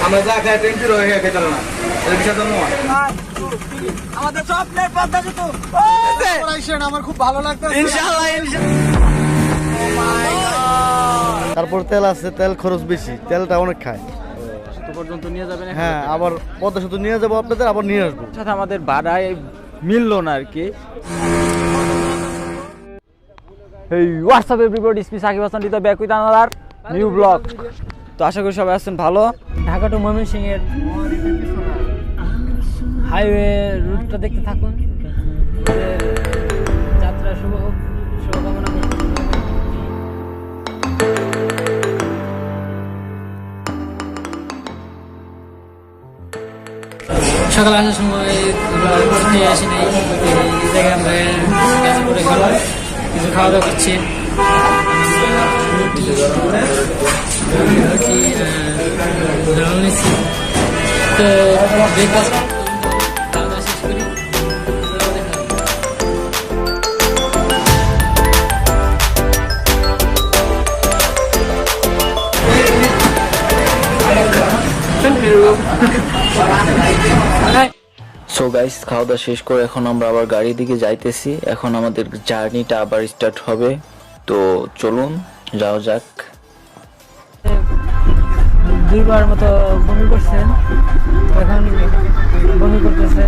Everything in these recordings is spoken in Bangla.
আমরা যা খাই ট্রেন ফিরে হয়ে খেতে না এটা কিসের জন্য আমাদের স্বপ্নের পদ্মা সেতু আমার খুব ভালো লাগছে ইনশাআল্লাহ তারপর তেল আছে, তেল খরচ বেশি, তেলটা অনেক খায়। সেতু পর্যন্ত নিয়ে যাবেন? হ্যাঁ, আবার পদ্মা সেতু নিয়ে যাবো আপনাদের, আবার নিয়ে আসবো। সাথে আমাদের ভাড়ায় মিললো না আর কি। এই what's up everybody, it's me Sakib Hasan Rita, back with another new blog. তো আশা করি সবাই আছেন ভালো। ঢাকা টু ময়মনসিংহ এর হাইওয়ে রুটটা দেখতে থাকুন। আমাদের যাত্রা শুভ হোক, শুভকামনা করছি। সকালে আসার সময় পড়তে আসি নাই, এই জায়গায় আমরা কাজ করে গেলাম, কিছু খাওয়া দাওয়া করছি। ডাল নিচ্ছি, তো ব্রেকফাস্ট খাওয়া দাওয়া শেষ করি। সো গাইস, খাওয়া দাওয়া শেষ করে এখন আমরা আবার গাড়ির দিকে যাইতেছি। এখন আমাদের জার্নিটা আবার স্টার্ট হবে, তো চলুন যাও যাক। দুইবার মতো বমি করছেন, এখন বমি করতেছে।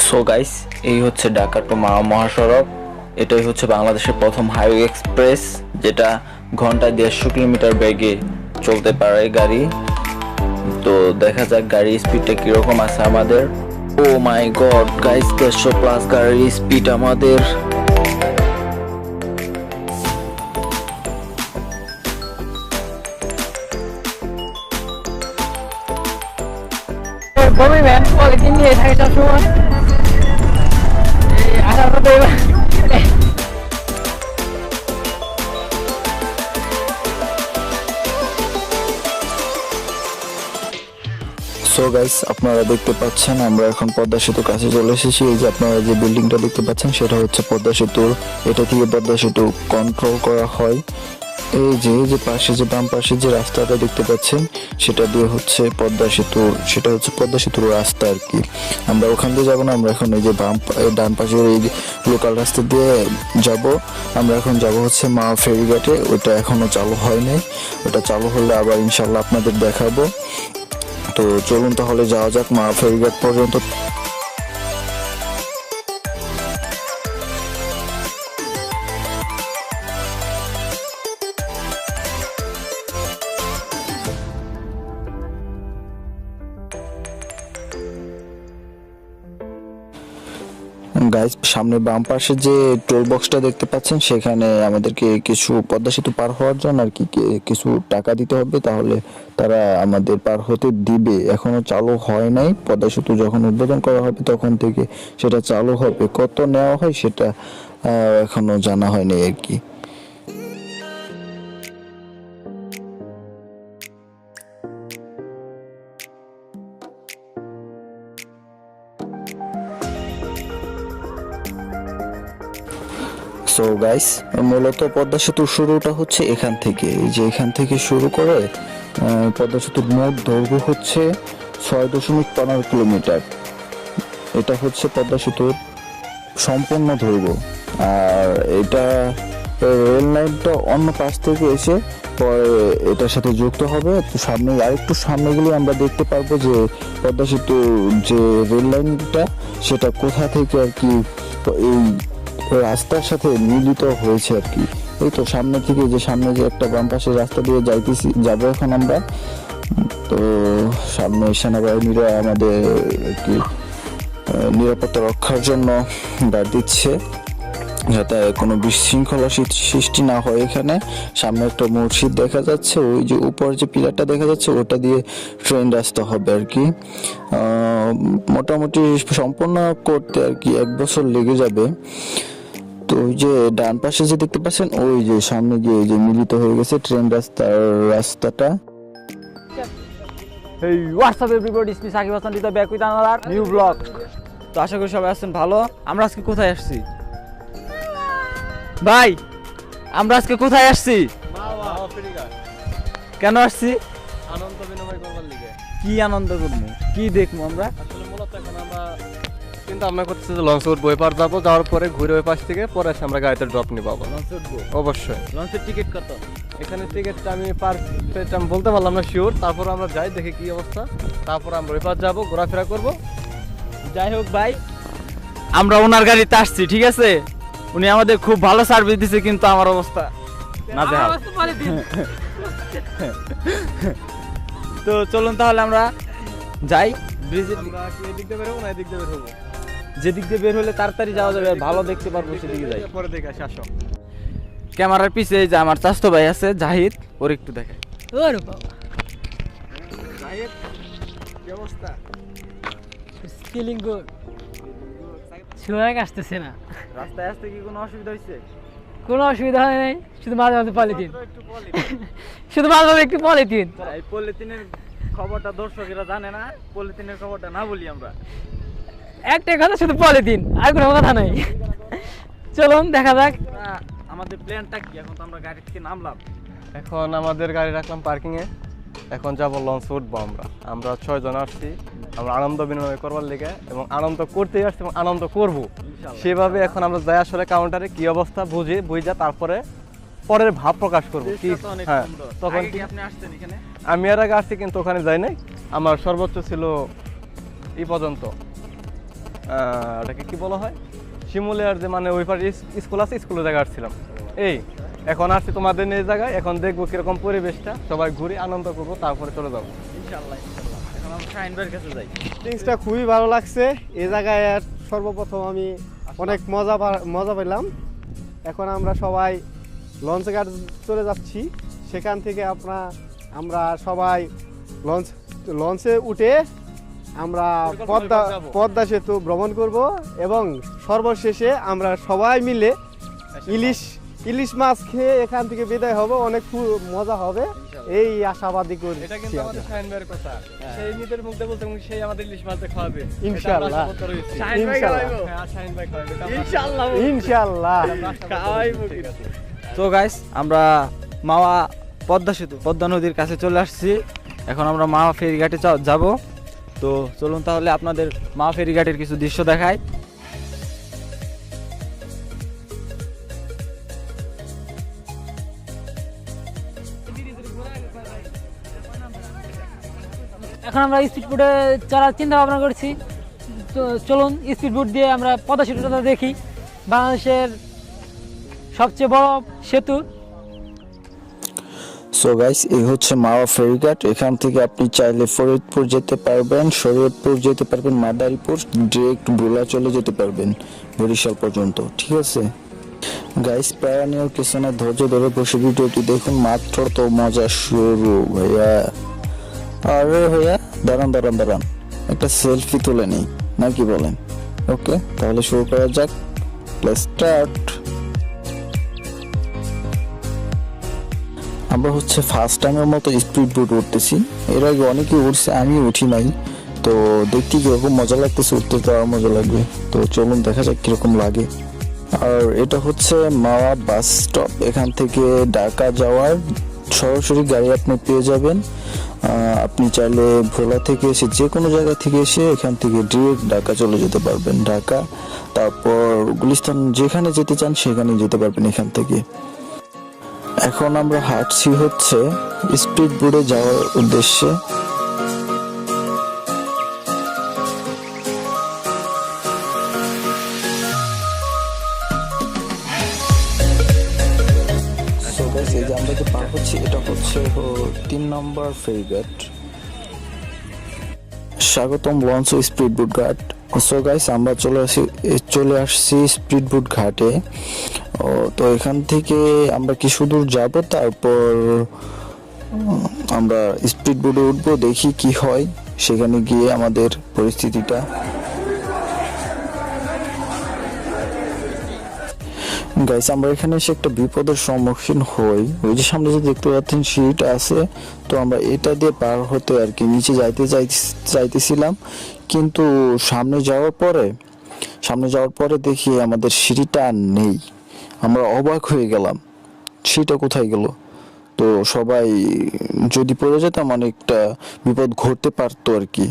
সো গাইস, এই হচ্ছে ঢাকা টু মাওয়া মহাসড়ক। এটাই হচ্ছে বাংলাদেশের প্রথম হাইওয়ে এক্সপ্রেস, যেটা ঘন্টায় 150 কিলোমিটার বেগে চলতে পারে গাড়ি। তো দেখা যাক গাড়ির স্পিডটা কিরকম আছে আমাদের। ও মাই গড গাইস, 150+ গাড়ির স্পিড আমাদের। বমি ম্যান পলিথিন নিয়ে থাকে সবসময়, আসার মতো। সো গাইস, আপনারা দেখতে পাচ্ছেন আমরা এখন পদ্মা সেতুর কাছে চলে এসেছি। এই যে আপনারা যে বিল্ডিংটা দেখতে পাচ্ছেন সেটা হচ্ছে পদ্মা সেতুর। এটা থেকে পদ্মা সেতু কন্ট্রোল করা হয়। এই যে পাশে যে বাম পাশে যে রাস্তাটা দেখতে পাচ্ছেন সেটা দিয়ে হচ্ছে পদ্মা সেতু, সেটা হচ্ছে পদ্মা সেতুর রাস্তা আর কি। আমরা ওখান দিয়ে যাবো না, আমরা এখন এই যে ডান পাশের এই লোকাল রাস্তা দিয়ে যাব। আমরা এখন যাব হচ্ছে মা ফেরিঘাটে। ওটা এখনো চালু হয়নি, ওটা চালু হলে আবার ইনশাল্লাহ আপনাদের দেখাবো। তো চলুন তাহলে যাওয়া যাক মা ফেরিঘাট পর্যন্ত। গাইস, সামনে বাম পাশে যে টোল বক্সটা দেখতে পাচ্ছেন সেখানে আমাদেরকে কিছু পদ্মা সেতু পার হওয়ার জন্য আর কি কিছু টাকা দিতে হবে, তাহলে তারা আমাদের পার হতে দিবে। এখনো চালু হয় নাই, পদ্মা সেতু যখন উদ্বোধন করা হবে তখন থেকে সেটা চালু হবে। কত নেওয়া হয় সেটা এখনো জানা হয়নি আর কি। সো গাইস, মূলত পদ্মা সেতুর শুরুটা হচ্ছে এখান থেকে। এই যে এখান থেকে শুরু করে পদ্মা সেতুর মোট দৈর্ঘ্য হচ্ছে 6.15 কিলোমিটার। এটা হচ্ছে পদ্মা সেতুর সম্পূর্ণ দৈর্ঘ্য। আর এটা রেল লাইনটা অন্য পাশ থেকে এসে পরে এটার সাথে যুক্ত হবে। তো সামনে আরেকটু সামনে গেলে আমরা দেখতে পারবো যে পদ্মা সেতুর যে রেল লাইনটা সেটা কোথা থেকে আর কি এই রাস্তার সাথে মিলিত হয়েছে আর কি। এই তো সামনে থেকে যে সামনে যে একটা বাম পাশের রাস্তা দিয়ে যাবো এখন আমরা। তো সামনে সেনাবাহিনীরা আমাদের কি নিরাপত্তা রক্ষার জন্য ডাক দিচ্ছে, যাতে কোনো বিশৃঙ্খলা সৃষ্টি না হয়। এখানে সামনে একটা মসজিদ দেখা যাচ্ছে, ওই যে উপর যে পিলারটা দেখা যাচ্ছে ওটা দিয়ে ট্রেন রাস্তা হবে আর কি। মোটামুটি সম্পূর্ণ করতে আর কি 1 বছর লেগে যাবে। তো ওই যে ডান পাশে যে দেখতে পাচ্ছেন ওই যে সামনে গিয়ে যে মিলিত হয়ে গেছে ট্রেন রাস্তাটা। এই what's up everybody, it's me Sakib Hasan Rita, back with another new blog. তো আশা করি সবাই আছেন ভালো। আমরা আজকে কোথায় আসছি? ভাই আমরা আজকে কোথায় আসছি? কেন আসছি? আনন্দ বিনিময় করবার লিগে। কি আনন্দ করবো, কি দেখবো আমরা? আসলে মূলত এখন আমরা চিন্তা ভাবনা করতেছি যে লঞ্চ উঠবো, এপার যাবো, যাওয়ার পরে ঘুরে ওই পাশ থেকে পরে এসে আমরা গাড়িতে ড্রপ নিয়ে পাবো। লঞ্চে উঠবো। অবশ্যই। লঞ্চের টিকিট কত? এখানে টিকিটটা আমি পারফেক্ট আমি বলতে পারলাম না শিওর, তারপর আমরা যাই দেখি কি অবস্থা, তারপর আমরা ওই পাশ যাবো, ঘোরাফেরা করবো। যাই হোক ভাই, আমরা ওনার গাড়িতে আসছি, ঠিক আছে? উনি আমাদের খুব ভালো সার্ভিস দিছে, কিন্তু আমার অবস্থা না বেহাল। তো চলুন তাহলে আমরা যাই ব্রিজের। আমরা কি এদিক দিয়ে বের হবো না এদিক দিয়ে বের হবো? যেদিক দিয়ে বের হলে তাড়াতাড়ি যাওয়া যাবে, আর ভালো দেখতে পারবো সেদিকে যাই। পরে দেখে আসি, আসো। ক্যামেরার পিছে যে আমার চাচতো ভাই আছে জাহিদ, ওর একটু দেখে। ওরে বাবা, জাহিদ, কি অবস্থা? Feeling good. সোয়াগ আসতেছে না, রাস্তায় আসতে কি কোনো অসুবিধা হয়েছে? কোনো অসুবিধা হয় নাই, শুধু মাঝে মাঝে পলিথিন, একটু বলি। শুধু মাঝে মাঝে একটু পলিথিন। এই পলিথিনের খবরটা দর্শকেরা জানে না, পলিথিনের খবরটা না বলি আমরা। একটা কথা, শুধু পলিথিন, আর কোনো কথা নাই। চলুন দেখা যাক। আমাদের প্ল্যানটা কি? এখন তো আমরা গাড়ি থেকে নামলাম, এখন আমাদের গাড়ি রাখলাম পার্কিং এ, এখন যাব লঞ্চ উঠবো। আমরা 6 জন আসছি, আমরা আনন্দ বিনিময় করবার লেগে এবং আনন্দ করতেই আসছি এবং আনন্দ করব সেভাবে। এখন আমরা যাই আসলে কাউন্টারে কি অবস্থা বুঝা তারপরে পরের ভাব প্রকাশ করব কি। হ্যাঁ, তখন কি আপনি আসছেন এখানে? আমি এর আগে আসছি কিন্তু ওখানে যাই নাই। আমার সর্বোচ্চ ছিল এই পর্যন্ত, ওটাকে কি বলা হয়, শিমুলিয়ার যে মানে ওই পাশে স্কুল আছে, স্কুলের জায়গায় আসছিলাম। এই এখন আসছি তোমাদের নিজ জায়গায়, এখন দেখবো কিরকম পরিবেশটা, সবাই ঘুরে আনন্দ করবো, তারপরে চলে যাবো ইনশাআল্লাহ। এখন আমরা শাহিন ভাইয়ের কাছে যাই। জিনিসটা খুবই ভালো লাগছে। এই জায়গায় আর সর্বপ্রথম আমি অনেক মজা পেলাম। এখন আমরা সবাই লঞ্চে ঘাট চলে যাচ্ছি। সেখান থেকে আমরা সবাই লঞ্চে উঠে আমরা পদ্মা সেতু ভ্রমণ করব এবং সর্বশেষে আমরা সবাই মিলে ইলিশ মাছ খেয়ে এখান থেকে বিদায় হব। অনেক মজা হবে এই আশাবাদী করছি। এটা কিন্তু আমাদের শাহিন ভাইয়ের কথা, সেই নিজের মুখে বলতে এবং সেই আমাদের ইলিশ মাছ খাওয়াবে ইনশাআল্লাহ। শাহিন ভাই খাওয়াইবো? হ্যাঁ, শাহিন ভাই খাওয়াবে ইনশাআল্লাহ, ইনশাআল্লাহ খাওয়াইবো। তো গাইস, আমরা মাওয়া পদ্মা নদীর কাছে চলে আসছি। এখন আমরা মাওয়া ফেরিঘাটে যাব। তো চলুন তাহলে আপনাদের মাওয়া ফেরিঘাটের কিছু দৃশ্য দেখাই। এখন আমরা স্পিড বোটে চড়ার চিন্তা ভাবনা করছি। তো চলুন স্পিড বোট দিয়ে আমরা পদ্মা সেতুটা দেখি, বাংলাদেশের সবচেয়ে বড় সেতু। সো গাইস, এই হচ্ছে মাওয়া ফেরিঘাট। এখান থেকে আপনি চাইলে ফরিদপুর যেতে পারবেন, শরীয়তপুর যেতে পারবেন, মাদারীপুর, ডিরেক্ট ভোলা চলে যেতে পারবেন বরিশাল পর্যন্ত, ঠিক আছে গাইস? প্রায় নেওয়ার কিছু না, ধৈর্য ধরে বসে ভিডিওটি দেখুন, মাত্র তো মজা শুরু ভাইয়া। আরে ভাইয়া দাঁড়ান, একটা সেলফি তুলে নেই নাকি বলেন? ওকে, তাহলে শুরু করা যাক। Let's start. আমরা হচ্ছে ফার্স্ট টাইমের মতো স্পিড বোট উঠতেছি। এর আগে অনেকে উঠছে, আমি উঠি নাই। তো দেখতে কিরকম মজা লাগতেছে, উঠতে তো আরো মজা লাগবে। তো চলুন দেখা যাক কিরকম লাগে। আর এটা হচ্ছে মাওয়া বাস স্টপ। এখান থেকে ঢাকা যাওয়ার সরাসরি গাড়ি আপনি পেয়ে যাবেন। আপনি চাইলে ভোলা থেকে এসে যে কোনো জায়গা থেকে এসে এখান থেকে ডিরেক্ট ঢাকা চলে যেতে পারবেন। ঢাকা, তারপর গুলিস্তান, যেখানে যেতে চান সেখানে যেতে পারবেন এখান থেকে। এখন আমরা হাঁটছি হচ্ছে স্পিড বোটে যাওয়ার উদ্দেশ্যে। এই যে আমরা যে পার হচ্ছি, এটা হচ্ছে 3 নম্বর ফেরিঘাট। স্বাগতম লঞ্চ ও স্পিড বোট ঘাট। সো গাইস, আমরা চলে আসছি স্পিড বোট ঘাটে। তো এখান থেকে আমরা কিছু দূর যাব, তারপর আমরা স্পিড বোটে উঠবো, দেখি কি হয় সেখানে গিয়ে আমাদের পরিস্থিতিটা। গাইস, আমরা এখানে এসে একটা বিপদের সম্মুখীন হই। ওই যে সামনে যে দেখতে পাচ্ছেন সিঁড়িটা আছে, তো আমরা এটা দিয়ে পার হতে আর কি নিচে যাইতেছিলাম, কিন্তু সামনে যাওয়ার পরে দেখি আমাদের সিঁড়িটা আর নেই। আমরা অবাক হয়ে গেলাম, সেটা কোথায় গেল। তো সবাই যদি পড়ে যেতাম অনেকটা বিপদ ঘটতে পারতো আর কি।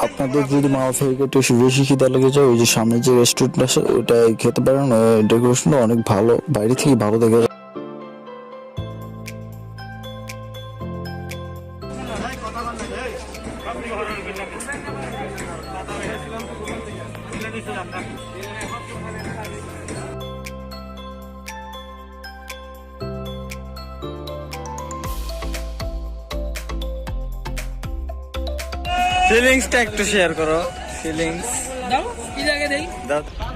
আপনাদের যদি মাওয়া ফেরিঘাটে বেশি খিদা লেগে যায়, ওই যে সামনে যে রেস্টুরেন্ট আছে ওটাই খেতে পারেন। ডেকোরেশনটা অনেক ভালো, বাইরে থেকে ভালো দেখা যায়। ফিলিংসটা একটু শেয়ার করো। ফিলিংস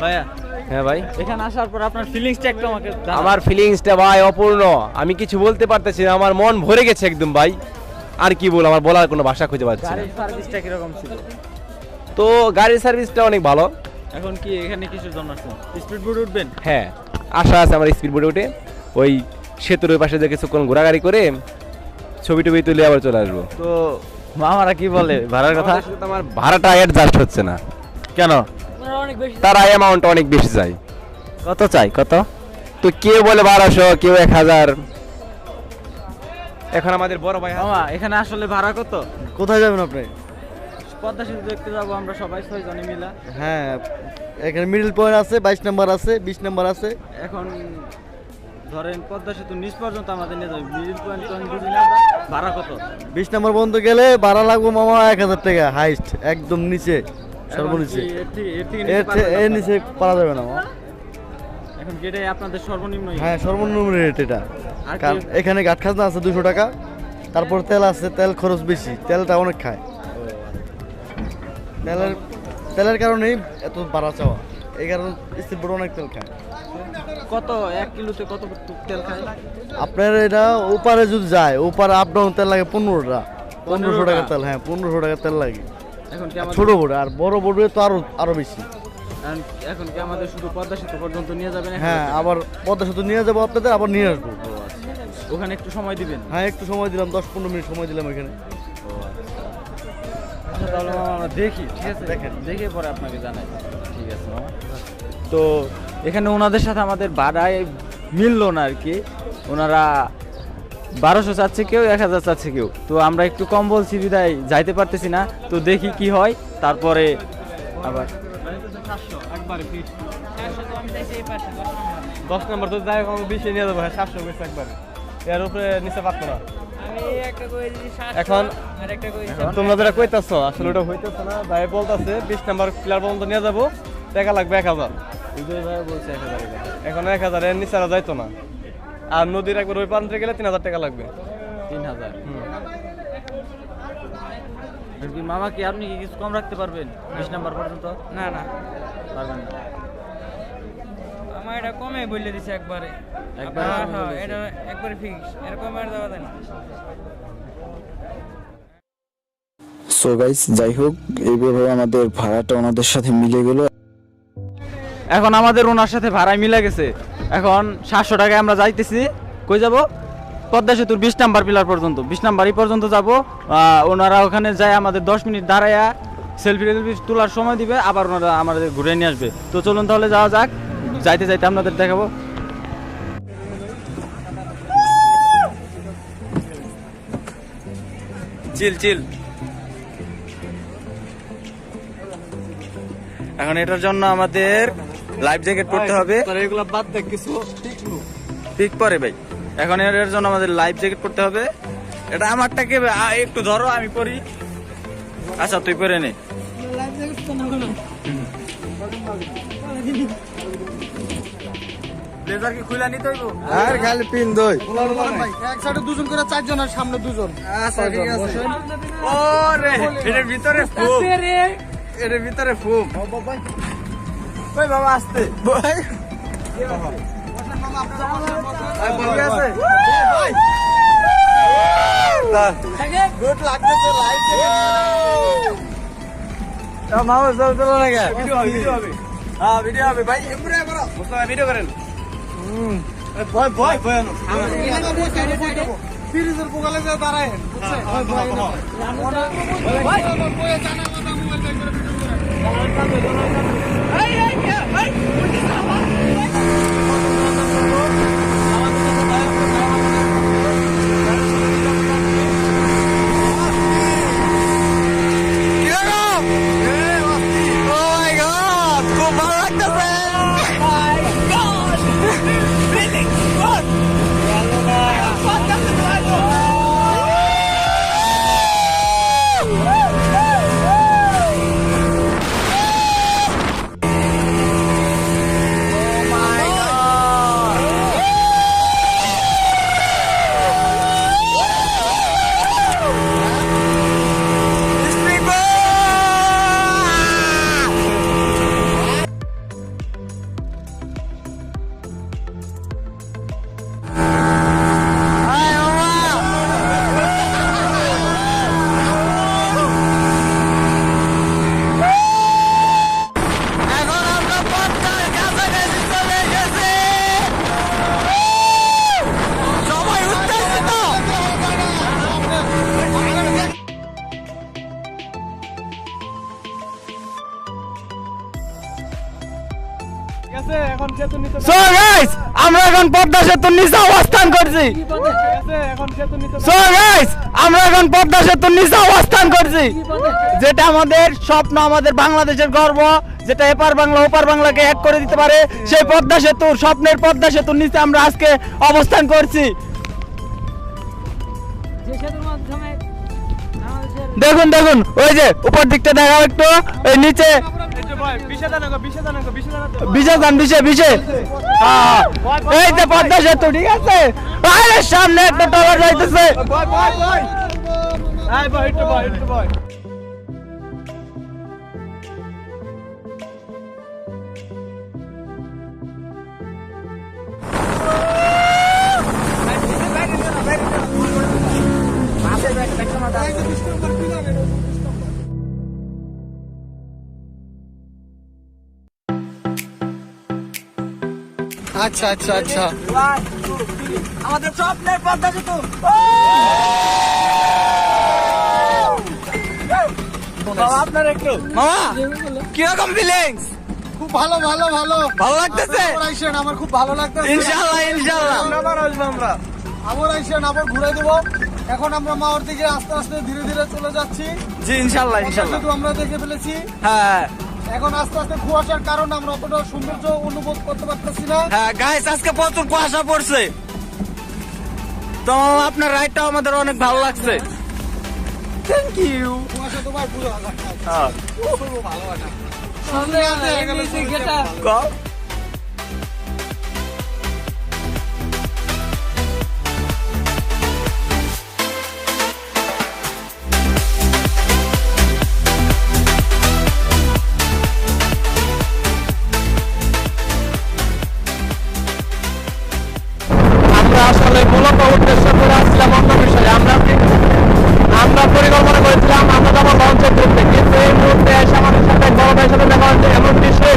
ভাইয়া। হ্যাঁ ভাই, এখানে আসার পর আপনার ফিলিংসটা একটু আমাকে জানান। আমার ফিলিংসটা ভাই অপূর্ণ, আমি কিছু বলতে পারতেছি না, আমার মন ভরে গেছে একদম ভাই। আর কি বল, আমার বলার কোনো ভাষা খুঁজে পাচ্ছি না। গাড়ির সার্ভিসটা কিরকম ছিল? তো গাড়ির সার্ভিসটা অনেক ভালো। এখন কি এখানে কিছুর জন্য আসছেন? স্পিড বোট উঠবেন? হ্যাঁ, আশা আছে আমার স্পিড বোটে উঠে ওই সেতুর ওই পাশে দিয়ে কিছুক্ষণ ঘোরাঘুরি করে ছবি টবি তুলে আবার চলে আসবো। তো মামারা কি বলে ভাড়ার কথা? আমার ভাড়াটা অ্যাডজাস্ট হচ্ছে না। কেন? ওনারা অনেক বেশি তার অ্যামাউন্ট অনেক বেশি চাই। কত চাই? কত? তো কেউ বলে 1200, কেউ 1000। এখন আমাদের বড় ভাই মামা এখানে আসলে ভাড়া কত? কোথায় যাবেন আপনি? পদ্মা সেতু দেখতে যাবো আমরা সবাই 6 জনে মিলে। হ্যাঁ, এখানে মিডল পয়েন্ট আছে, 22 নাম্বার আছে, 20 নাম্বার আছে। এখন ধরেন পদ্মা সেতু নিচ পর্যন্ত আমাদের নিয়ে যাবে, মিডিল পয়েন্ট বুঝি না ভাড়া কত? 20 নাম্বার পর্যন্ত গেলে ভাড়া লাগবে মামা 1000 টাকা হাইস্ট, একদম নিচে, সর্বনিচে। এর নিচে পারা যাবে না মামা। এখন গেটে আপনাদের সর্বনিম্ন। হ্যাঁ, সর্বনিম্ন রেট এটা। আর কি- কারণ এখানে ঘাট খাজনা আছে 200 টাকা, তারপর তেল আছে, তেল খরচ বেশি, তেলটা অনেক খায়। তেলের কারণেই এত ভাড়া চাওয়া, এই কারণে স্পিড অনেক তেল খায়। কত 1 কিলোতে কত তেল খায়? আপনার এটা ওপারে যদি যায়, ওপারে আপ ডাউন তেল লাগে 1500 টাকা তেল। হ্যাঁ, 1500 টাকা তেল লাগে এখন কি আর আমাদের ছোট বোটে, আর বড় বোটে তো আরো বেশি। এখন কি আমাদের শুধু পদ্মা সেতু পর্যন্ত নিয়ে যাবেন? হ্যাঁ, আবার পদ্মা সেতু নিয়ে যাবো আপনাদের, আবার নিয়ে আসবো। ওখানে একটু সময় দিবেন? হ্যাঁ, একটু সময় দিলাম, 10-15 মিনিট সময় দিলাম এখানে। আচ্ছা তাহলে মামা আমরা দেখি, ঠিক আছে? দেখেন। দেখে পরে আপনাকে জানাই। ঠিক আছে মামা। তো এখানে ওনাদের সাথে আমাদের ভাড়ায় মিললো না আর কি। ওনারা 1200 চাচ্ছে কেউ, 1000 চাচ্ছে কেউ। তো আমরা একটু কম বলছি বিদায় যাইতে পারতেছি না। তো দেখি কি হয়, তারপরে আবার 10 নম্বর তো যাই হোক 20 নিয়ে যাবো। হ্যাঁ, 700 বেশি একবারে, এর উপরে নিচে পারতো না। এখন তোমরা যেটা কইতাছো আসলে ওটা হইতেছে না। ভাই বলতেছে 20 নাম্বার প্লেয়ার পর্যন্ত নিয়ে যাবো, টাকা লাগবে 1000। বিজয় ভাই বলছে 1000 টাকা। এখন 1000 এর নিচে আর যাইতো না। আর নদীর একবার ওই প্রান্তে গেলে 3000 টাকা লাগবে। 3000। কি মামা কি আপনি কি কিছু কম রাখতে পারবেন 20 নাম্বার পর্যন্ত? না না, পারবেন না। আমার এটা কমে বলে দিছে একবারে। একবারে কমে হ্যাঁ, বলেছে। এটা একবারে ফিক্স, এরকম আর দেওয়া যায় না। সো গাইস, যাই হোক এইভাবে আমাদের ভাড়াটা ওনাদের সাথে মিলে গেল। এখন আমাদের ওনার সাথে ভাড়ায় মিলে গেছে। এখন 700 টাকায় আমরা যাইতেছি। কই যাব? পদ্মা সেতুর 20 নাম্বার পিলার পর্যন্ত, 20 নাম্বার এই পর্যন্ত যাব। ওনারা ওখানে যায় আমাদের 10 মিনিট দাঁড়ায়া সেলফি তোলার সময় দিবে, আবার ওনারা আমাদের ঘুরে নিয়ে আসবে। তো চলুন তাহলে যাওয়া যাক, যাইতে যাইতে আপনাদের দেখাবো। চিল চিল। এখন এটার জন্য আমাদের লাইফ জ্যাকেট পরতে হবে। এগুলো বাদ দেখ কিছু ঠিক পরে ভাই। এখন এর জন্য আমাদের লাইফ জ্যাকেট পরতে হবে। এটা আমারটাকে একটু ধরো, আমি পরি। আচ্ছা তুই পরে নে। ব্লেজার কি খুলে নিতে হইব? আর খালি পিন দই। এক সাইডে দুজন করে, 4 জন, আর সামনে 2 জন। আচ্ছা ঠিক আছে। ওরে এর ভিতরে ফুম, এর ভিতরে ফুম। ওই বাবা আসতে ভাই। ঠিক আছে গুড লাগতেছে। লাইট মামা চল চলো না কে? ভিডিও হবে, ভিডিও হবে। হ্যাঁ ভিডিও হবে ভাই। এমরে করো মুস্তাফা, ভিডিও করেন। ভয় ভয় ভয়। ব্রিজের বোকালে যে দাঁড়ায় বুঝছেন সো গাইস আমরা এখন পদ্মা সেতুর নিচে অবস্থান করছি। সো গাইস আমরা এখন পদ্মা সেতুর নিচে অবস্থান করছি, যেটা আমাদের স্বপ্ন, আমাদের বাংলাদেশের গর্ব, যেটা এপার বাংলা ওপার বাংলাকে এক করে দিতে পারে, সেই পদ্মা সেতুর, স্বপ্নের পদ্মা সেতুর নিচে আমরা আজকে অবস্থান করছি। যে সেতুর মাধ্যমে বাংলাদেশের দেখুন দেখুন ওই যে উপর দিকটা দেখাও একটু, এই নিচে বিশে এই যে পদ্মা সেতু, ঠিক আছে? আরে সামনে একটা টাওয়ার যাইতেছে। আচ্ছা আচ্ছা আচ্ছা আমাদের স্বপ্নের পদ্মা সেতু। আপনার একটু মামা কিরকম ফিলিংস? খুব ভালো ভালো ভালো ভালো লাগতেছে? আবার আইসেন, আমার খুব ভালো লাগতেছে। ইনশাআল্লাহ ইনশাআল্লাহ আবার আসবো আমরা, আবার আইসেন, আবার ঘুরে দেবো। এখন আমরা মাওয়ার দিকে আস্তে আস্তে ধীরে ধীরে চলে যাচ্ছি। জি ইনশাআল্লাহ ইনশাআল্লাহ। শুধু আমরা দেখে ফেলেছি, হ্যাঁ এখন আস্তে আস্তে কুয়াশার কারণে আমরা অতটা সৌন্দর্য অনুভব করতে পারতেছি না। হ্যাঁ গাইস, আজকে প্রচুর কুয়াশা পড়ছে, তো আপনার রাইডটাও আমাদের অনেক ভালো লাগছে। Thank you. কুয়াশা তো ভাই পুরো হ্যাঁ ভালো আছে। কও। আমরা আসলে মূলত উদ্দেশ্য করে আসছিলাম অন্য বিষয়ে। আমরা পরিকল্পনা করেছিলাম আমরা যাবো লঞ্চে ঘুরতে, কিন্তু এই মুহূর্তে এসে আমাদের সাথে এক বড় ভাইয়ের সাথে দেখা হচ্ছে। এমন বিষয়ে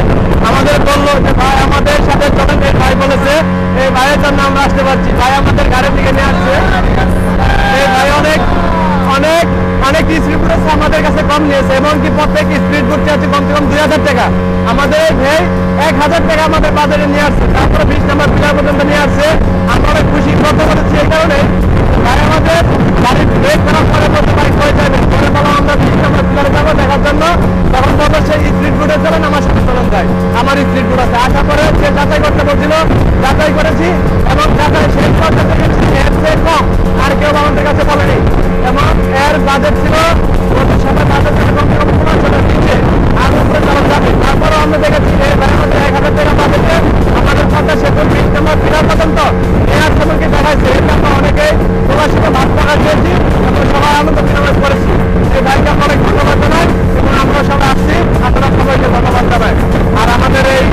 আমাদের বললো যে ভাই আমাদের সাথে চলেন, এই ভাই বলেছে এই ভাইয়ের জন্য আমরা আসতে পারছি। ভাই আমাদের গাড়ির দিকে নিয়ে আসছে। এই ভাই অনেক অনেক অনেক স্পিড করেছে, আমাদের কাছে কম নিয়েছে, এমনকি প্রত্যেক স্পিড করতে আছে কমসে কম 2000 টাকা। আমাদের ভাই 1000 টাকা আমাদের বাজারে নিয়ে আসছে, তারপরে 20 নম্বর পিলার পর্যন্ত নিয়ে আসছে। আমরা অনেক খুশি কত করেছি এই কারণে। ভাই আমাদের গাড়ির ব্রেক খারাপ করে বলতে বাইক হয়ে যাবে, পরে বললাম আমরা 20 নম্বর পিলারে যাবো দেখার জন্য। তখন বললো সেই স্পিড বোর্ডে চলেন, আমার সাথে চলন যায়, আমার স্পিড বোর্ড আছে। আশা করে সে যাচাই করতে বলছিল, যাচাই করেছি এবং যাচাই শেষ পর্যন্ত এর চেয়ে কম আর কেউ আমাদের কাছে বলেনি। এবং এর বাজেট ছিল ওদের সাথে বাজেট ছিল কমসে কম 15,000 নিচে, আর উপরে চালান যাবে। তারপরেও আমরা দেখেছি এই ভাই আমাদের 1000 টাকা বাজেটে আমাদের পদ্মা সেতুর 20 নম্বর পিলার পর্যন্ত এর সম্পর্কে দেখাইছে। এর জন্য অনেকেই প্রবাসীকে ভাগ টাকা দিয়েছি এবং সবাই আনন্দ বিনিময় করেছি। এই ভাইকে আমরা অনেক ধন্যবাদ জানাই এবং আমরা সবাই আসছি, আপনারা সবাইকে ধন্যবাদ জানাই। আর আমাদের এই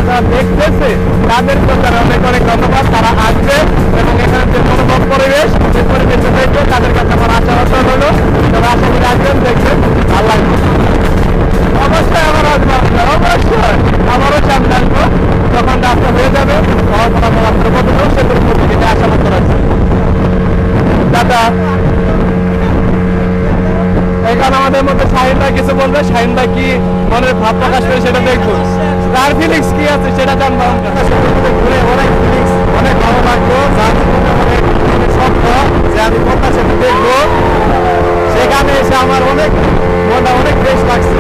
যারা দেখতেছে তাদের তারা অনেক অনেক ধন্যবাদ, তারা আসবে এবং এখানে যে মনোভাব পরিবেশ সেই পরিবেশে দেখবে তাদের কাছে আমার আশা হলো তবে আশা করি আসবেন, দেখবেন ভালো লাগবে। অবশ্যই আমার আসবো, অবশ্যই আমারও সামনে আসবো যখন রাস্তা হয়ে যাবে, সেতুর প্রতিদিনে আশা করতে রাখছি। আমরা এখানে আমাদের মধ্যে শাহিন ভাই কিছু বলবে। শাহিন ভাই কি মনের ভাব প্রকাশ করে সেটা দেখবো, তার ফিলিংস কি আছে সেটা জানবো আমরা। ঘুরে অনেক ফিলিংস, অনেক ভালো লাগলো, যার জীবনে অনেক স্বপ্ন যে আমি পদ্মা সেতু দেখবো, সেখানে এসে আমার অনেক মনটা অনেক ফ্রেশ লাগছে।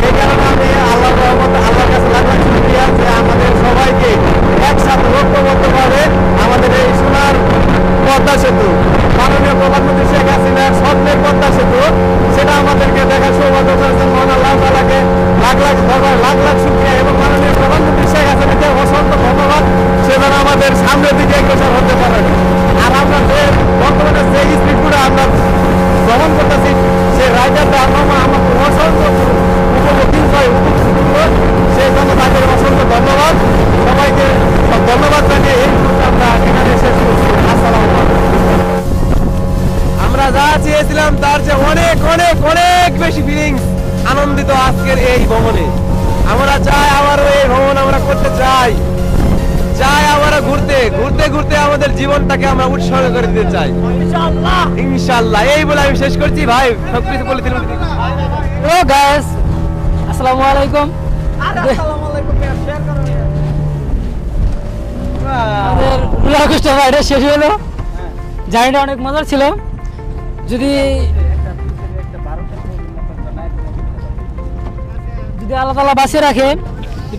এই কারণে আমি আল্লাহর রহমতে আল্লাহর কাছে লাখ লাখ শুকরিয়া যে আমাদের সবাইকে একসাথে ঐক্যবদ্ধভাবে আমাদের এই সোনার পদ্মা সেতু, মাননীয় প্রধানমন্ত্রী শেখ হাসিনার স্বপ্নের পদ্মা সেতু, সেটা আমাদেরকে দেখার সৌভাগ্য করেছেন। মহান আল্লাহ তাআলাকে লাখ লাখ ধন্যবাদ, লাখ লাখ শুকরিয়া এবং মাননীয় প্রধানমন্ত্রী শেখ হাসিনাকে অসংখ্য ধন্যবাদ, সে যেন আমাদের সামনের দিকে অগ্রসর হতে পারে। আর আমরা যে বর্তমানে যে স্পিডগুলো আমরা ভ্রমণ করতেছি, সেই রাইডারটা আমাকে অসংখ্য উপভোগী হয়, সেই জন্য তাদের অসংখ্য ধন্যবাদ। সবাইকে ধন্যবাদ জানিয়ে এই মুহূর্তে আমরা এখানে শেষ করছি। আসসালামু আলাইকুম। আমরা যা চেয়েছিলাম তার চেয়ে অনেক অনেক অনেক বেশি ফিলিংস আনন্দিত আজকের এই ভ্রমণে। আমরা চাই আবারও এই ভ্রমণ আমরা করতে চাই, আমরা ঘুরতে ঘুরতে ঘুরতে আমাদের জীবনটাকে আমরা উৎসর্গ করে দিতে চাই ইনশাআল্লাহ। এই বলে আমি শেষ করছি। ভাই সবকিছু বলে দিলাম। হ্যালো গাইস, আসসালামু আলাইকুম। আমাদের রোলার কোস্টার রাইড শেষ হলো, জার্নিটা অনেক মজার ছিল। যদি আল্লাহ তাআলা বাঁচিয়ে রাখে,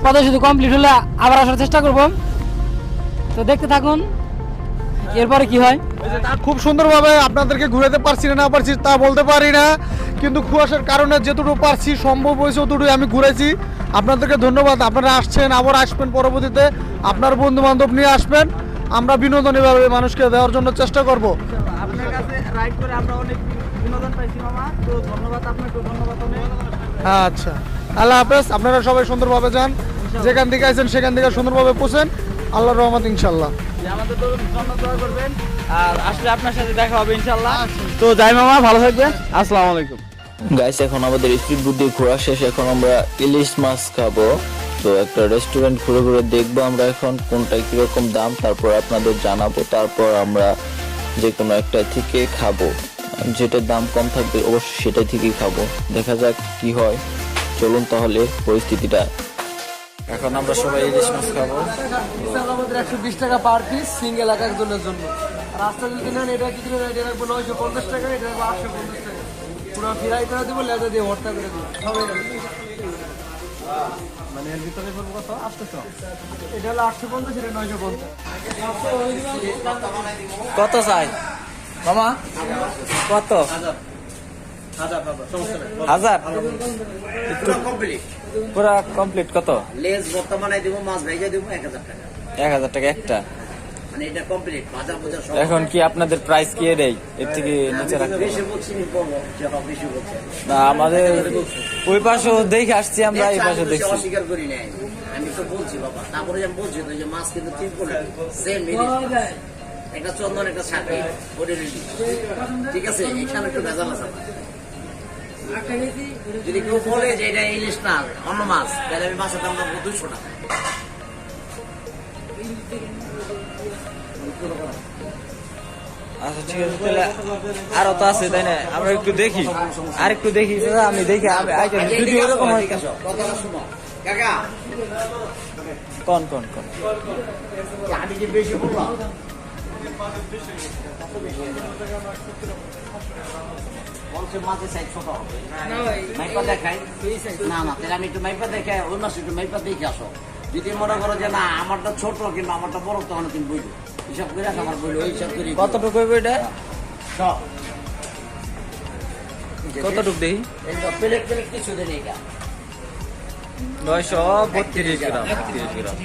পদ্মা সেতু কমপ্লিট হলে আবার আসার চেষ্টা করব। তো দেখতে থাকুন এরপরে কি হয়। খুব সুন্দরভাবে আপনাদেরকে ঘুরাতে পারছি না পারছি তা বলতে পারি না, কিন্তু কুয়াশার কারণে যেটুকু পারছি সম্ভব হয়েছে অতটুকু আমি ঘুরেছি। আপনাদেরকে ধন্যবাদ, আপনারা আসছেন, আবার আসবেন, পরবর্তীতে আপনার বন্ধু বান্ধব নিয়ে আসবেন। আমরা বিনোদনীভাবে মানুষকে দেওয়ার জন্য চেষ্টা করব। আপনার কাছে রাইড করে আমরা অনেক বিনোদন পাইছি মামা, তো ধন্যবাদ আপনাকে, ধন্যবাদ অনেক। আচ্ছা, আল্লাহ হাফেজ। আপনারা সবাই সুন্দরভাবে যান, যেখান থেকে আছেন সেখান থেকে সুন্দরভাবে পৌঁছেন। আল্লাহর রহমত ইনশাল্লাহ। আমাদের জন্য দোয়া করবেন, আর আসলে আপনার সাথে দেখা হবে ইনশাআল্লাহ। তো যাই মামা, ভালো থাকবেন, আসসালামু আলাইকুম। গাইস, এখন আমাদের স্পিড বুট দিয়ে ঘোরা শেষ। এখন আমরা ইলিশ মাছ খাবো। তো একটা রেস্টুরেন্ট ঘুরে ঘুরে দেখবো আমরা এখন কোনটা কিরকম দাম, তারপর আপনাদের জানাবো। তারপর আমরা যে কোনো একটা থেকে খাবো, যেটার দাম কম থাকবে অবশ্যই সেটাই থেকেই খাবো। দেখা যাক কি হয়। চলুন তাহলে পরিস্থিতিটা। এখন আমরা সবাই ইলিশ মাছ খাবো। আমাদের 120 টাকা পার পিস সিঙ্গেল এক একজনের জন্য। রাস্তা যদি নেন এটা যদি নেন এটা রাখবো 950 টাকা, এটা রাখবো 850 টাকা। পুরো ফ্রাই করে দেবো, লেজা দিয়ে ভর্তা করে দেবো সবাই। মানে এর ভিতরে করবো কত? 800। এটা হলো 850, এটা 950। কত চাই মামা? কত? 1000 পুরা কমপ্লিট কত? লেজ ভর্তা বানাই দেবো, মাছ ভেজে দেবো 1000 টাকা। 1000 টাকা একটা। মানে এটা কমপ্লিট, ভাজা ভুজা সব। এখন কি আপনাদের প্রাইস কি এটাই, এর থেকে নিচে রাখতে হবে? বেশি বলছি নি, কম যে হবে বেশি বলছে না, আমাদের ওই পাশেও দেখে আসছি আমরা, এই পাশে দেখছি। অস্বীকার করি নাই, আমি তো বলছি বাবা। তারপরে আমি বলছি তো যে মাছ কিন্তু ঠিক করে সেম একটা চন্দন একটা ছাঁকি ওটা রেডি, ঠিক আছে। এখানে একটু ভেজাল আছে। যদি কেউ বলে যে এটা ইলিশ না অন্য মাছ, তাহলে আমি মাছের দাম রাখবো 200 টাকা। আচ্ছা ঠিক আছে, তাহলে আরো তো আছে তাই না? আমরা একটু দেখি, আর একটু দেখি। আমি দেখি যদি ওরকম হয়। কথাটা শুনো কাকা, কোন কোন কোন আমি কি বেশি বললাম? মাছের সাইজ ছোট হবে, মাইপা দেখাই না না, তাহলে আমি একটু মাইপা দেখাই, ওই মাছ একটু মাইপা দেখে আসো। যদি মনে করো যে না আমারটা ছোট কিংবা আমারটা বড়, তখন তুমি বুঝলো হিসাব করে আমার বললো ওই হিসাব করে কতটুকু হইব এটা? কতটুকু দেখি? প্লেট প্লেট কিছু দেন এটা 932 গ্রাম। 30 গ্রাম।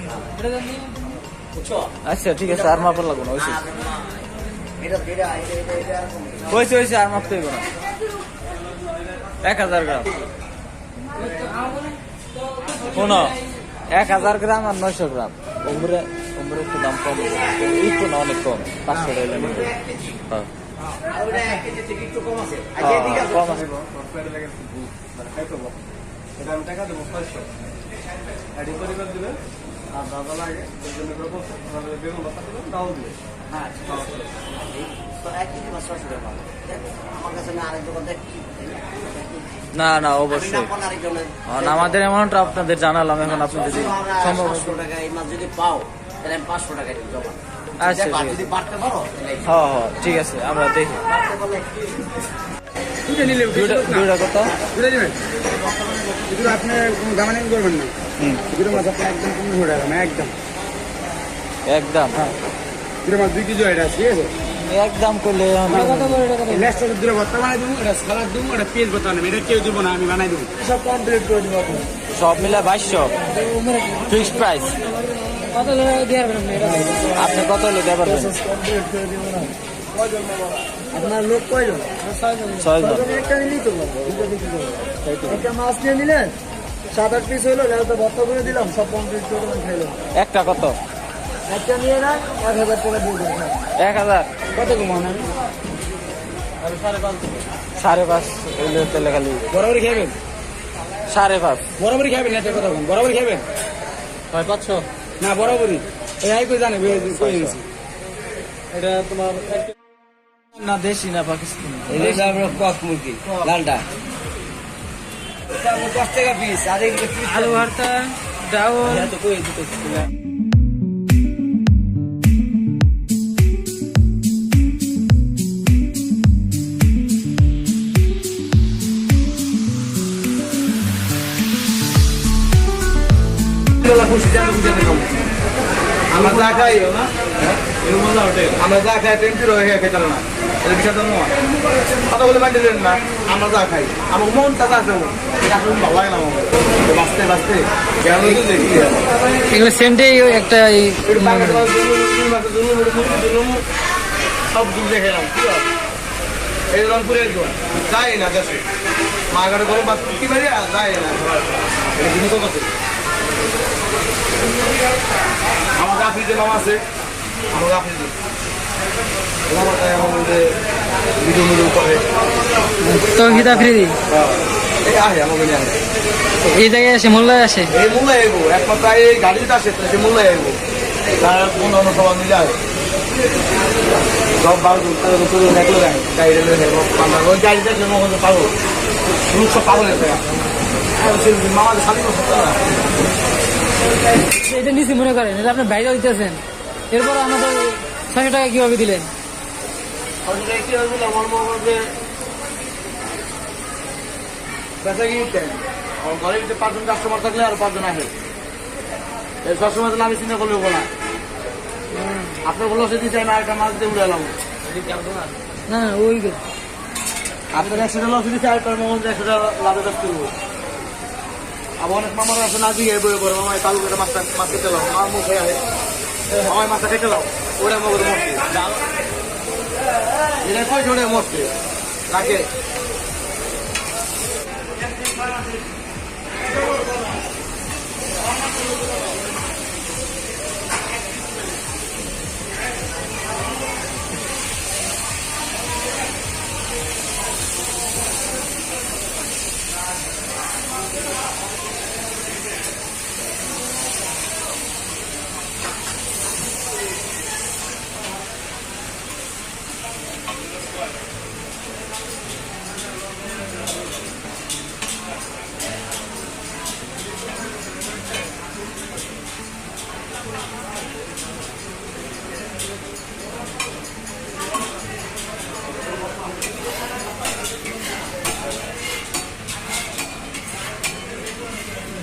বুঝছো? আচ্ছা ঠিক আছে, আর মাপা লাগবো না। এটা হয়েছে আর মাপতে হইব না। 1000 গ্রাম। শোনো, 1000 গ্রাম আর 900 গ্রাম। ওমরে একটু দাম কম, একটু না অনেক কম, 500 টাকা নিবে। হ্যাঁ একটু কম আছে। কম আছে। এটা আমি টাকা দেবো 500। এডিট করে দেবেন, আর দাদা লাগে বেগুন ভর্তা দেবেন, ডাল দিবেন। হ্যাঁ 1 কেজি মাছ 600 টাকা পাবো। দেখো, আমার কাছে না আরেক দোকান দেখি না না আমি অবশ্যই না কোন আরেকজনের আমাদের অ্যামাউন্টটা আপনাদের জানালাম, এখন আপনি যদি সম্ভব হয়। 700 টাকা এই মাছ যদি পাও তাহলে আমি 500 টাকা দিই জমা। আচ্ছা, দেখো, আর ঠিক যদি বাড়তে পারো তাহলে হ্যাঁ হ্যাঁ ঠিক আছে, আমরা দেখি বাড়তে পারলে দুইটা কত? আপনার কোনো দামানি করবেন না, দুটো মাছ আপনার একদম 1500 টাকা না, একদম একদম দুটো মাছ 2 কেজি এটা ঠিক আছে। একদম করলে লেসটা দুটো ভর্তা বানাই দেবো, এটা সালাদ দেবো, এটা পেঁয়াজ ভর্তা বানাবো, এটা কেউ দেবো না, আমি বানাই দেবো, সব কমপ্লিট করে দেবো আপনার। সব মিলে 2200 ফিক্সড প্রাইস। কত দিয়ে পারবেন আপনি কত হলে দেবেন? আপনার লোক কয়জন? 6 জন। একটা নিলেই তো পারবো, একটা মাছ নিয়ে নিলেন 7-8 পিস হইলো, তো ভর্তা করে দিলাম, সব কমপ্লিট করে খাইলাম। একটা কত? একটা নিয়ে না 1000 টাকা দিয়ে দেবেন। 1000 কত কমান আমি 5.5 হইলে তাহলে খালি বরাবরই খাবেন, 5.5 বরাবরই খাবেন, একটা কথা বলুন, বরাবরই খাবেন 500 না, বরাবরই এই আই কই জানে কই দিয়েছি এটা তোমার না দেশি না পাকিস্তানি? এটা আমরা কক মুরগি লালটা 10 টাকা পিস, আর এই আলু ভর্তা, ডাউল, তো কই দিতে আমরা যা খাই না আমরা যা খাই টেন্সির হয়ে খেতে না, এটা বিষয় তো নয়, কথা বলে মাইন্ড দেন না, আমরা যা খাই আমার মনটা যা আছে এটা আসলে ভালো লাগে না আমার বাঁচতে বাঁচতে কেন দেখি এগুলো সেন্টেই একটা সব দুধ দেখে এলাম কি এই রংপুরে যাই না দেশে মাঘাটে করে বাস কি বাড়ি যায় না এটা জিনিস আছে। আমাদের আফ্রিজে মামা আছে, আমাদের আফ্রিজে মামাটা এমন যে ভিডিও মিডিও করে তৌহিদ আফ্রিদি এই আহে আমাকে নিয়ে আসে এই জায়গায় আসে, মোল্লায় আসে। এই মূল্যায় এগো একমাত্র এই গাড়ি যেটা আসে সে মূল্যায় এগো তার কোন অন্য সবাই মিলে আসে সব বারো চলে দেখলো গাড়ি ওই গাড়িটা জন্য পাবো লোক সব পাগল মামাদের শাড়ি না এটা নিচে মনে করেন, এটা আপনি বাইরে দিতেছেন, এরপর আমাদের 600 টাকা কিভাবে দিলেন? ঘরে 5 জন কাস্টমার থাকলে আর 5 জন আসে সবসময় আমি চিন্তা করলেও বলা আপনার বললো সে দিচ্ছে না, একটা মাছ দিয়ে উড়ে এলাম না না ওই আপনার 100 টাকা লস দিচ্ছে, আর মনে 100 টাকা লাভে কাজ করবো। আবার অনেক মামার আছে না দিয়ে বই করে মামায় তালু করে মাছ খেতে লাও, আমার মুখ হয়ে আসে আমায় মাছটা খেতে লাও, ওরা মগ মরছে এটা কয় ছোটে মরছে রাখে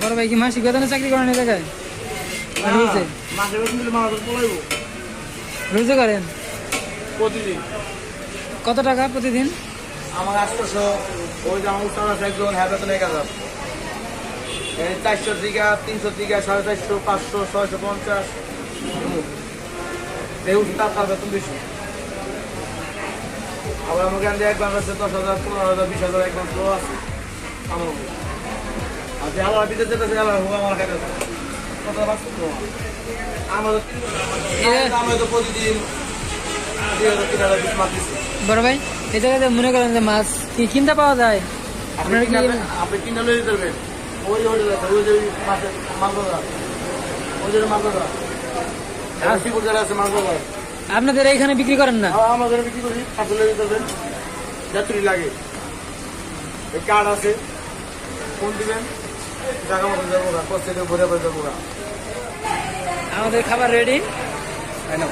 বড় ভাই কি মাসিক বেতনে চাকরি করেন এই জায়গায়? রোজে মাঝে বেতন দিলে মাছ পলাইবো রোজে করেন? প্রতিদিন কত টাকা প্রতিদিন? আমার 800 ওই যে আমার উত্তর আছে একজন হ্যাঁ বেতন 1000 400 দিঘা 300 দিঘা 450 500 650 এই উত্তর তার বেতন বেশি। আবার আমাকে আনতে একবার আছে 10,000 15,000 20,000 একবার ফ্লো আছে আমার আর যে আমার বিদেশ যেতে গেলে আমার কাছে কত বাঁচত আমরা তো প্রতিদিন 2,000 3,000 মাছ দিচ্ছি। বড় ভাই এই জায়গাতে মনে করেন যে মাছ কি কিনতে পাওয়া যায়? আপনার কি আপনি কিনে লয়ে দেবেন ওই হোটেল আছে ওই যে মাছের মালদা ওই যে মালদা সিপুর যারা আছে মালদা আপনাদের এইখানে বিক্রি করেন না? আমাদের বিক্রি করি আসলে যাত্রী লাগে এই কার্ড আছে ফোন দিবেন জায়গা মতো যাবো না কষ্ট থেকে ভরে ভরে যাবো না আমাদের খাবার রেডি। তাই না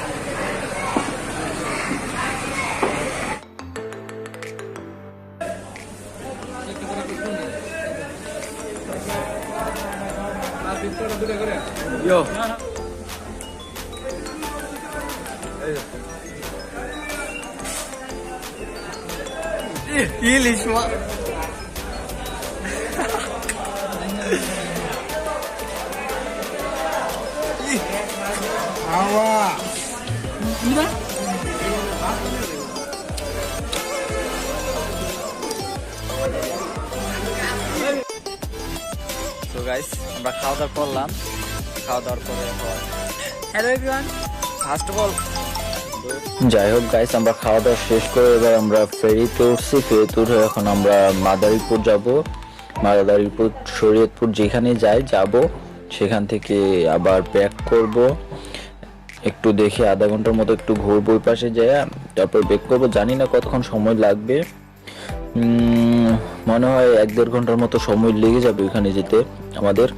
ইয়ো ইলিশ মাছ তো গাইস আমরা খাওয়া দাওয়া করলাম, খাওয়া দাওয়ার পরে hello everyone. First of all যাই হোক গাইস, আমরা খাওয়া দাওয়া শেষ করে এবার আমরা ফেরিতে উঠছি। ফেরিতে উঠে এখন আমরা মাদারীপুর যাব। মাদারীপুর শরীয়তপুর যেখানে যাব সেখান থেকে আবার ব্যাক করব। একটু দেখে আধা ঘন্টার মতো একটু ঘুরবো ওই পাশে যায়, তারপর ব্যাক করবো। জানি না কতক্ষণ সময় লাগবে, মনে হয় 1-1.5 ঘন্টার মতো সময় লেগে যাবে ওইখানে যেতে আমাদের।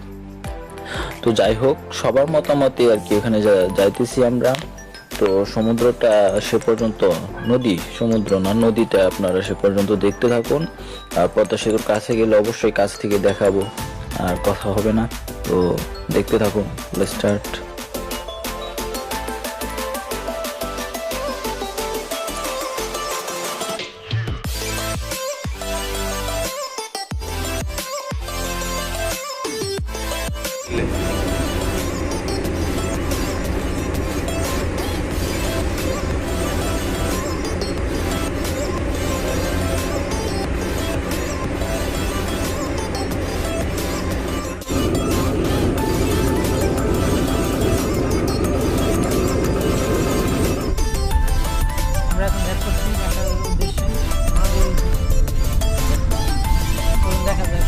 তো যাই হোক, সবার মতামতে আর কি এখানে যাইতেছি আমরা। তো সমুদ্রটা সে পর্যন্ত, সমুদ্র না নদীটা আপনারা সে পর্যন্ত দেখতে থাকুন। আর পদ্মা সেতুর কাছে গেলে অবশ্যই কাছ থেকে দেখাবো, আর কথা হবে না। তো দেখতে থাকুন, লেটস স্টার্ট। আমরা এখন ব্যাক করছি ঢাকার উদ্দেশ্যে। আমাদের চলুন দেখা যাক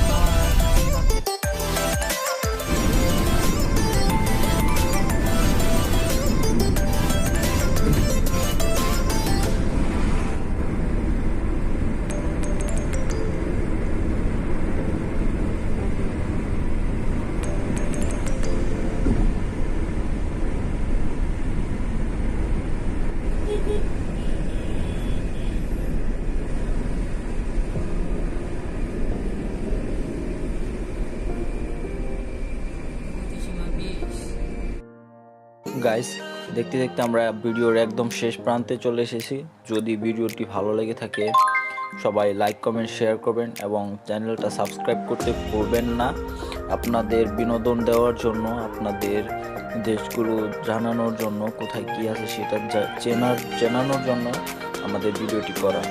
গাইস, দেখতে দেখতে আমরা ভিডিওর একদম শেষ প্রান্তে চলে এসেছি। যদি ভিডিওটি ভালো লেগে থাকে সবাই লাইক কমেন্ট শেয়ার করবেন এবং চ্যানেলটা সাবস্ক্রাইব করতে ভুলবেন না। আপনাদের বিনোদন দেওয়ার জন্য, আপনাদের দেশগুলো জানানোর জন্য, কোথায় কি আছে সেটা জানানোর জন্য আমাদের ভিডিওটি করা।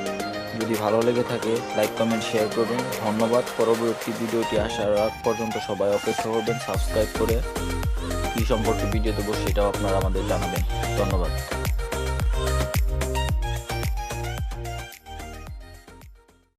যদি ভালো লেগে থাকে লাইক কমেন্ট শেয়ার করবেন। ধন্যবাদ। পরবর্তী ভিডিওটি আসার আগ পর্যন্ত সবাই অপেক্ষা করবেন। সাবস্ক্রাইব করে কি সম্পর্কে ভিডিও দেবো সেটাও আপনারা আমাদের জানাবেন। ধন্যবাদ।